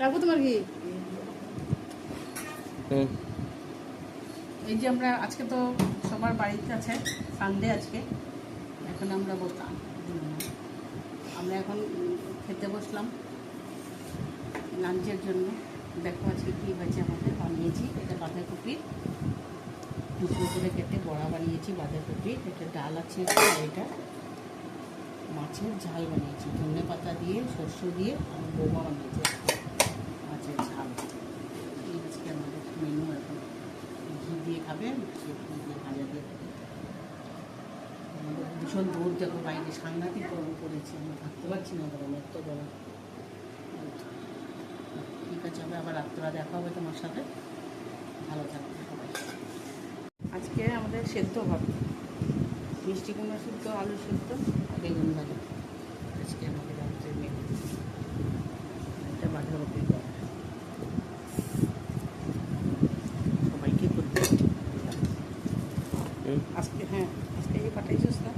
রাখবো তোমার কি এই যে আমরা আজকে তো সবার বাড়িতে আছে সানডে আজকে এখন আমরা বসলাম আমরা এখন খেতে বসলাম লাঞ্চের জন্য দেখো আজকে কী হয়েছে আমাদের বানিয়েছি এটা বাঁধাকপি টুকরো করে কেটে বড়া বানিয়েছি বাঁধাকপি এটা ডাল আছে এটা মাছের ঝাল বানিয়েছি ধনে পাতা দিয়ে সর্ষ দিয়ে আর বোমা বানিয়েছি মাছের ঝাল এই আজকে আমাদের মেনু এখন ঘি দিয়ে খাবে ঘি দিয়ে ভাজা দিয়ে খাবে আমাদের ভীষণ দূর দেখো বাইরে সাংঘাতিক গরম পড়েছে আমরা থাকতে পারছি না গরম এত গরম ঠিক আছে হবে আবার রাত্রা দেখা হবে তোমার সাথে ভালো থাকবে সবাই আজকে আমাদের সেদ্ধ হবে মিষ্টি কুমড়া সেদ্ধ আলু সেদ্ধ আর বেগুন ভাজা আজকে আমাদের রাত্রের মেনু এটা বাঁধাকপি করা সবাইকে করতে আজকে হ্যাঁ আজকে এই পাঠাইছিস না